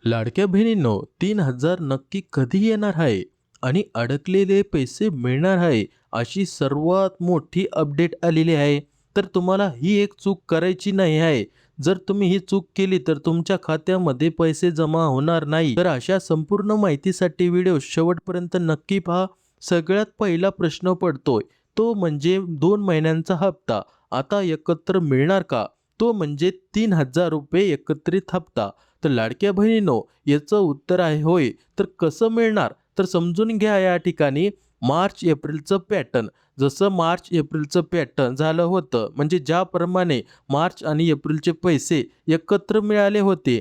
लाडक्या बहिणींनो, 3,000 नक्की कधी येणार आहे आणि अडकलेले पैसे मिळणार आहे अशी सर्वात मोठी अपडेट आलेली आहे. तर तुम्हाला ही एक चूक करायची नाही आहे. जर तुम्ही ही चूक केली तर तुमच्या खात्यामध्ये पैसे जमा होणार नाही. तर अशा संपूर्ण माहितीसाठी व्हिडिओ शेवटपर्यंत नक्की पहा. सगळ्यात पहिला प्रश्न पडतोय तो म्हणजे 2 महिन्यांचा हप्ता आता एकत्र मिळणार का? तो म्हणजे 3,000 रुपये एकत्रित हप्ता. तर लाडक्या बहिणींनो, याचं उत्तर आहे होय. तर कसं मिळणार? तर समजून घ्या या ठिकाणी मार्च एप्रिलचं पॅटर्न. जसं मार्च एप्रिलचं पॅटर्न झालं होतं, म्हणजे ज्याप्रमाणे मार्च आणि एप्रिलचे पैसे एकत्र मिळाले होते,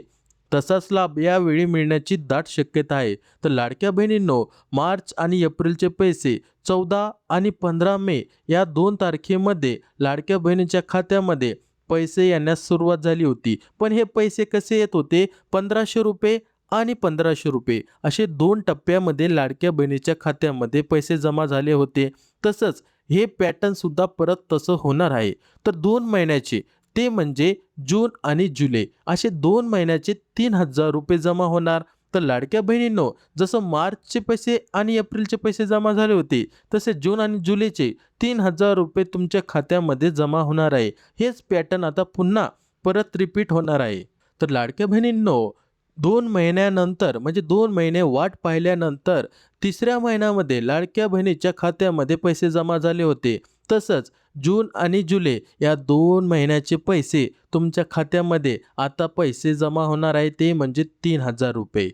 तसाच लाभ यावेळी मिळण्याची दाट शक्यता आहे. तर लाडक्या बहिणींनो, मार्च आणि एप्रिलचे पैसे 14 आणि 15 मे या 2 तारखेमध्ये लाडक्या बहिणीच्या खात्यामध्ये पैसे येण्यास सुरुवात झाली होती. पण हे पैसे कसे येत होते? ₹1,500 आणि ₹1,500 असे 2 टप्प्यामध्ये लाडक्या बहिणीच्या खात्यामध्ये पैसे जमा झाले होते. तसंच हे पॅटर्न सुद्धा परत तसं होणार आहे. तर 2 महिन्याचे ते म्हणजे जून आणि जुलै असे 2 महिन्याचे ₹3,000 जमा होणार. तर लाडक्या बहिणींनो, जसं मार्चचे पैसे आणि एप्रिलचे पैसे जमा झाले होते, तसे जून आणि जुलैचे ₹3,000 तुमच्या खात्यामध्ये जमा होणार आहे. हेच पॅटर्न आता पुन्हा परत रिपीट होणार आहे. तर लाडक्या बहिणींनो, 2 महिन्यानंतर म्हणजे 2 महिने वाट पाहिल्यानंतर तिसऱ्या महिन्यामध्ये लाडक्या बहिणीच्या खात्यामध्ये पैसे जमा झाले होते. तसंच जून आणि जुलै या 2 महिन्याचे पैसे तुमच्या खात्यामध्ये आता पैसे जमा होणार आहे, ते म्हणजे ₹3,000.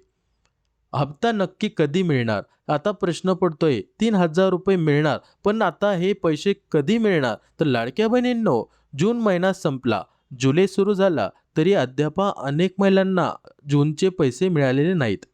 हप्ता नक्की कधी मिळणार? आता प्रश्न पडतोय, ₹3,000 मिळणार, पण आता हे पैसे कधी मिळणार? तर लाडक्या बहिणींनो, जून महिना संपला, जुलै सुरू झाला, तरी अद्याप अनेक महिलांना जूनचे पैसे मिळालेले नाहीत.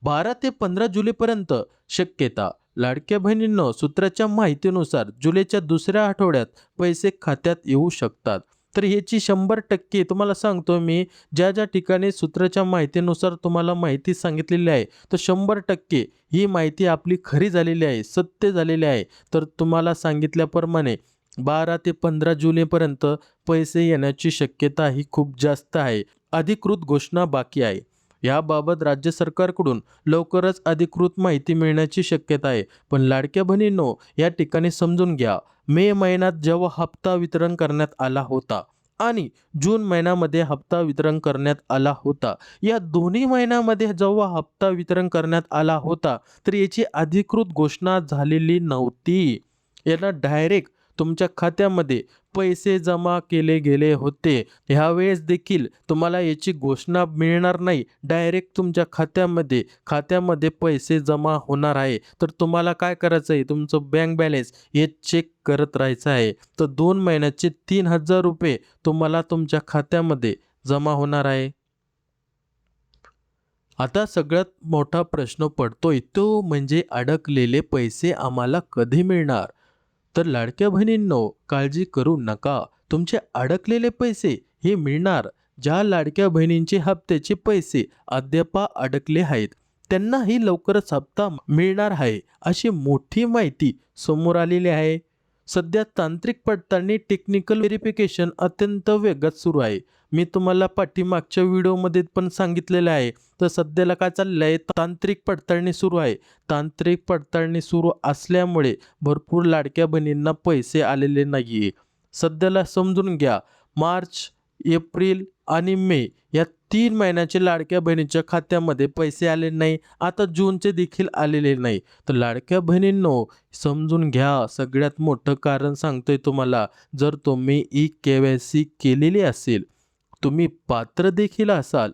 12 ते 15 जुलैपर्यंत शक्यता. लाडक्या बहिणींनो, सूत्राच्या माहितीनुसार जुलैच्या दुसऱ्या आठवड्यात पैसे खात्यात येऊ शकतात. तर ह्याची 100% तुम्हाला सांगतो मी, ज्या ज्या ठिकाणी सूत्राच्या माहितीनुसार तुम्हाला माहिती सांगितलेली आहे, तर 100% ही माहिती आपली खरी झालेली आहे, सत्य झालेली आहे. तर तुम्हाला सांगितल्याप्रमाणे 12 ते 15 जुलैपर्यंत पैसे येण्याची शक्यता ही खूप जास्त आहे. अधिकृत घोषणा बाकी आहे. याबाबत राज्य सरकारकडून लवकरच अधिकृत माहिती मिळण्याची शक्यता आहे. पण लाडक्या बहिणींनो, या ठिकाणी समजून घ्या, मे महिन्यात जेव्हा हप्ता वितरण करण्यात आला होता आणि जून महिन्यामध्ये हप्ता वितरण करण्यात आला होता, या दोन्ही महिन्यामध्ये जेव्हा हप्ता वितरण करण्यात आला होता, तर याची अधिकृत घोषणा झालेली नव्हती. याला डायरेक्ट तुमच्या खात्यामध्ये पैसे जमा केले गेले होते. ह्यावेळेस देखील तुम्हाला याची घोषणा मिळणार नाही. डायरेक्ट तुमच्या खात्यामध्ये पैसे जमा होणार आहे. तर तुम्हाला काय करायचं आहे, तुमचं बँक बॅलन्स हे चेक करत राहायचं आहे. तर 2 महिन्याचे ₹3,000 तुम्हाला तुमच्या खात्यामध्ये जमा होणार आहे. आता सगळ्यात मोठा प्रश्न पडतोय तो म्हणजे अडकलेले पैसे आम्हाला कधी मिळणार? तर लाडक्या बहिणींनो, काळजी करू नका. तुमचे अडकलेले पैसे हे मिळणार. ज्या लाडक्या बहिणींचे हप्त्याचे पैसे अद्याप अडकले आहेत, त्यांनाही लवकरच हप्ता मिळणार आहे, अशी मोठी माहिती समोर आलेली आहे. सध्या तांत्रिक पडताळणी टेक्निकल व्हेरिफिकेशन अत्यंत वेगात सुरू आहे. मी तुम्हाला पाठीमागच्या व्हिडिओमध्ये पण सांगितलेलं आहे. तर सध्याला काय चाललंय, तांत्रिक पडताळणी सुरू आहे. तांत्रिक पडताळणी सुरू असल्यामुळे भरपूर लाडक्या बहिणींना पैसे आलेले नाहीये. सध्याला समजून घ्या, मार्च, एप्रिल आणि मे या 3 महिन्याचे लाडक्या बहिणीच्या खात्यामध्ये पैसे आले नाही. आता जूनचे देखील आलेले नाही. तर लाडक्या बहिणींनो, समजून घ्या. सगळ्यात मोठं कारण सांगतोय तुम्हाला, जर तुम्ही ई-के-वाय-सी केलेली असेल, तुम्ही पात्र देखील असाल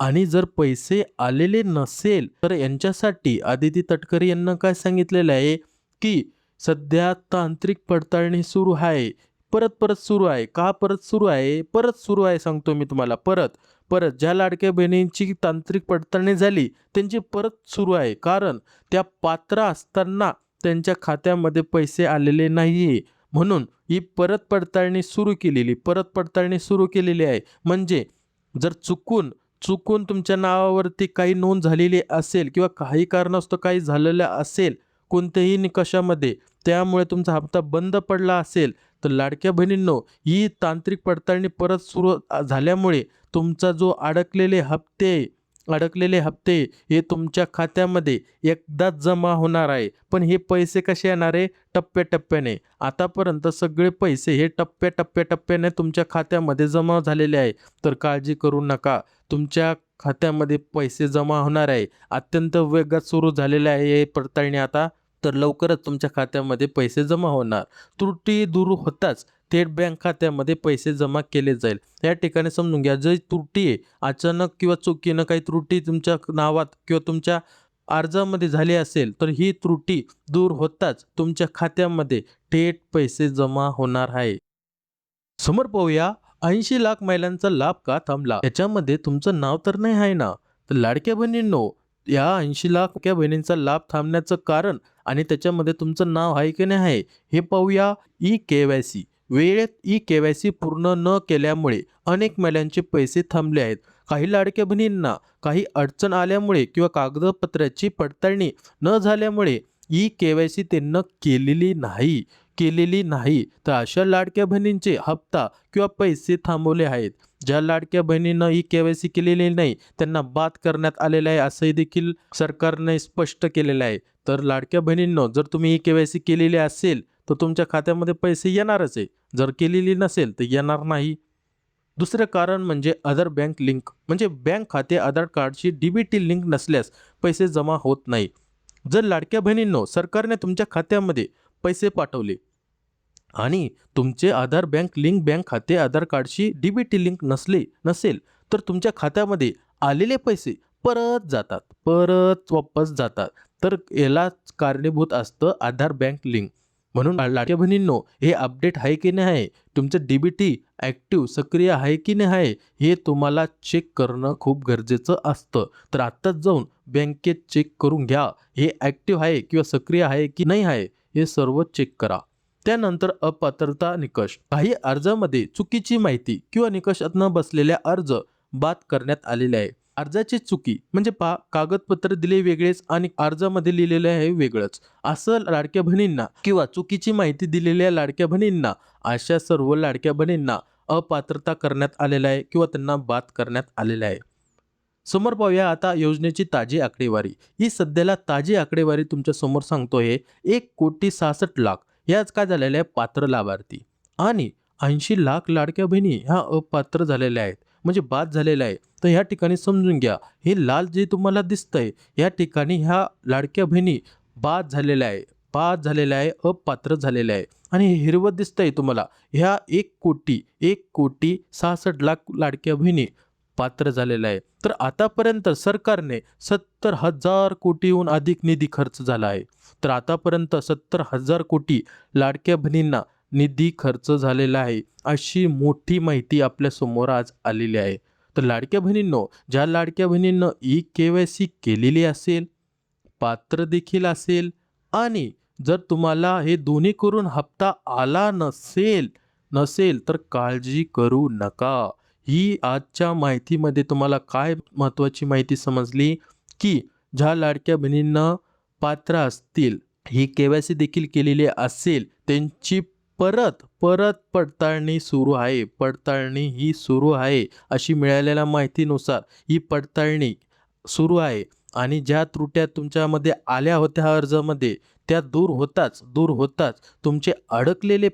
आणि जर पैसे आलेले नसेल, तर यांच्यासाठी आदिती तटकरे यांना काय सांगितलेलं आहे, की सध्या तांत्रिक पडताळणी सुरू आहे. परत सुरू आहे. का परत सुरू आहे? परत सुरू आहे सांगतो मी तुम्हाला. परत ज्या लाडक्या बहिणींची तांत्रिक पडताळणी झाली, त्यांची परत सुरू आहे. कारण त्या पात्र असताना त्यांच्या खात्यामध्ये पैसे आलेले नाहीये. म्हणून ही परत पडताळणी सुरू केलेली आहे. म्हणजे जर चुकून तुमच्या नावावरती काही नोंद झालेली असेल किंवा काही कारणास्तव काही झालेलं असेल कोणत्याही निकषामध्ये, त्यामुळे तुमचा हप्ता बंद पडला असेल, तर लाडक्या बहिणींनो, ही तांत्रिक पडताळणी परत सुरू झाल्यामुळे तुमचा जो अडकलेले हप्ते अडकलेले हप्ते हे तुमच्या खात्यामध्ये एकदाच जमा होणार आहे. पण हे पैसे कसे येणार आहे? टप्प्याटप्प्याने. आतापर्यंत सगळे पैसे हे टप्प्याटप्प्याने तुमच्या खात्यामध्ये जमा झालेले आहे. तर काळजी करू नका. तुमच्या खात्यामध्ये पैसे जमा होणार आहे. अत्यंत वेगात सुरू झालेले आहे हे पडताळणी आता. तर लवकरच तुमच्या खात्यामध्ये पैसे जमा होणार. त्रुटी दूर होताच थेट बँक खात्यामध्ये पैसे जमा केले जाईल. या ठिकाणी समजून घ्या, जी त्रुटी आहे, अचानक किंवा चुकीनं काही त्रुटी तुमच्या नावात किंवा तुमच्या अर्जामध्ये झाली असेल, तर ही त्रुटी दूर होताच तुमच्या खात्यामध्ये थेट पैसे जमा होणार आहे. समोर पाहूया 80 लाख महिलांचा लाभ का थांबला? याच्यामध्ये तुमचं नाव तर नाही आहे ना? तर लाडक्या बहिणींनो, या 80 लाख लाडक्या बहिणींचा लाभ थांबण्याचं कारण आणि त्याच्यामध्ये तुमचं नाव आहे की नाही आहे हे पाहूया. ई-के-वाय-सी वेळेत ई-के-वाय-सी पूर्ण न केल्यामुळे अनेक महिलांचे पैसे थांबले आहेत. काही लाडक्या बहिणींना काही अडचण आल्यामुळे किंवा कागदपत्राची पडताळणी न झाल्यामुळे ई-के-वाय-सी त्यांना केलेली नाही. तर अशा लाडक्या बहिणींचे हप्ता किंवा पैसे थांबवले आहेत. ज्या लाडक्या बहिणींना ई-के-वाय-सी केलेली नाही त्यांना बाद करण्यात आलेलं आहे, असंही देखील सरकारने स्पष्ट केलेलं आहे. तर लाडक्या बहिणींनो, जर तुम्ही ई-के-वाय-सी केलेली असेल तर तुमच्या खात्यामध्ये पैसे येणारच आहे. जर केलेली नसेल तर येणार नाही. दुसरं कारण म्हणजे आधार बँक लिंक, म्हणजे बँक खाते आधार कार्डशी डीबीटी लिंक नसल्यास पैसे जमा होत नाही. जर लाडक्या बहिणींनो, सरकारने तुमच्या खात्यामध्ये पैसे पाठवले आणि तुमचे आधार बँक खाते आधार कार्डशी डीबीटी लिंक नसेल तर तुमच्या खात्यामध्ये आलेले पैसे परत वापस जातात. तर याला कारणीभूत असतं आधार बँक लिंक. म्हणून लाडक्या बहिणींनो, हे अपडेट आहे की नाही आहे, तुमचं डीबीटी ॲक्टिव्ह सक्रिय आहे की नाही आहे, हे तुम्हाला चेक करणं खूप गरजेचं असतं. तर आत्ताच जाऊन बँकेत चेक करून घ्या, हे ॲक्टिव्ह आहे किंवा सक्रिय आहे की नाही आहे, हे सर्व चेक करा. त्यानंतर अपात्रता निकष. काही अर्जामध्ये चुकीची माहिती किंवा निकषात न बसलेल्या अर्ज बाद करण्यात आलेले आहे. अर्जाची चुकी म्हणजे कागदपत्र दिले वेगळेच आणि अर्जामध्ये लिहिलेले आहे वेगळंच, असं लाडक्या बहिणींना किंवा चुकीची माहिती दिलेल्या लाडक्या बहिणींना, अशा सर्व लाडक्या बहिणींना अपात्रता करण्यात आलेला आहे किंवा त्यांना बाद करण्यात आलेलं आहे. समोर पाहूया आता योजनेची ताजी आकडेवारी. ही सध्याला ताजी आकडेवारी तुमच्या समोर सांगतोय. 1,66,00,000 याच काय झालेल्या आहे, पात्र लाभार्थी आणि 80 लाख लाडक्या बहिणी ह्या अपात्र झालेल्या आहेत, म्हणजे बाद झालेल्या आहे. तर ह्या ठिकाणी समजून घ्या, हे लाल जे तुम्हाला दिसतंय या ठिकाणी ह्या लाडक्या बहिणी बाद झालेल्या आहे, अपात्र झालेल्या आहे. आणि हे हिरवं दिसतंय तुम्हाला, ह्या 1,66,00,000 लाडक्या बहिणी पात्र झालेला आहे. तर आतापर्यंत सरकारने 70,000 कोटीहून अधिक निधी खर्च झाला आहे. तर आतापर्यंत 70,000 कोटी लाडक्या बहिणींना निधी खर्च झालेला आहे, अशी मोठी माहिती आपल्या समोर आज आलेली आहे. तर लाडक्या बहिणींनो, ज्या लाडक्या बहिणींना ई-के-वाय-सी केलेली असेल, पात्र देखील असेल आणि जर तुम्हाला हे दोन्ही करून हप्ता आला नसेल तर काळजी करू नका. ही आजच्या माहितीमध्ये तुम्हाला काय महत्त्वाची माहिती समजली, की ज्या लाडक्या बहिणींना पात्र असतील, ही के-वाय-सी देखील केलेली असेल, त्यांची परत पडताळणी सुरू आहे. अशी मिळालेल्या माहितीनुसार ही पडताळणी सुरू आहे आणि ज्या त्रुट्या तुमच्यामध्ये आल्या होत्या अर्जामध्ये त्या दूर होताच तुमचे अडकलेले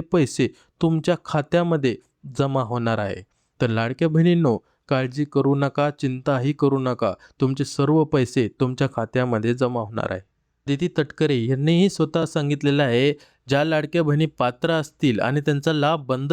पैसे तुमच्या खात्यामध्ये जमा होणार आहे. तर लाडक्या बहिणींनो, काळजी करू नका, चिंताही करू नका. तुमचे सर्व पैसे तुमच्या खात्यामध्ये जमा होणार आहे. अदिती तटकरे यांनीही स्वतः सांगितलेलं आहे, ज्या लाडक्या बहिणी पात्र असतील आणि त्यांचा लाभ बंद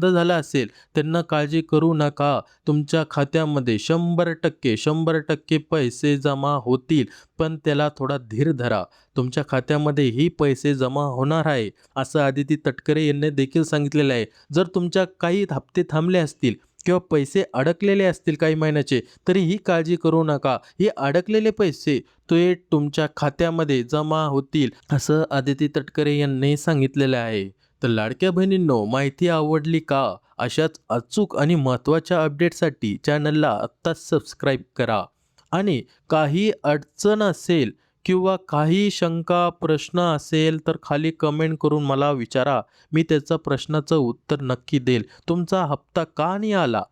झाला असेल त्यांना काळजी करू नका. तुमच्या खात्यामध्ये 100% पैसे जमा होतील. पण त्याला थोडा धीर धरा. तुमच्या खात्यामध्ये ही पैसे जमा होणार आहे, असं अदिती तटकरे यांनी देखील सांगितलेलं आहे. जर तुमच्या काही हप्ते थांबले असतील किंवा पैसे अडकलेले असतील काही महिन्याचे, तरी ही काळजी करू नका. हे अडकलेले पैसे ते तुमच्या खात्यामध्ये जमा होतील, असं अदिती तटकरे यांनी सांगितलेलं आहे. तर लाडक्या बहिणींनो, माहिती आवडली का? अशाच अचूक आणि महत्त्वाच्या अपडेटसाठी चॅनलला आत्ताच सबस्क्राईब करा. आणि काही अडचण असेल किंवा काही शंका प्रश्न असेल तर खाली कमेंट करून मला विचारा. मी त्याचा प्रश्नाचं उत्तर नक्की देईल. तुमचा हप्ता का नाही आला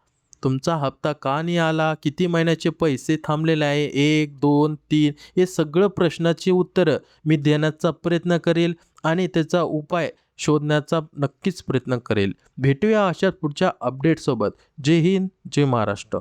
तुमचा हप्ता का नाही आला, किती महिन्याचे पैसे थांबलेले आहे, 1, 2, 3 हे सगळं प्रश्नाची उत्तरं मी देण्याचा प्रयत्न करेल आणि त्याचा उपाय शोधण्याचा नक्कीच प्रयत्न करेल. भेटूया अशाच पुढच्या अपडेटसोबत. जय हिंद, जय महाराष्ट्र.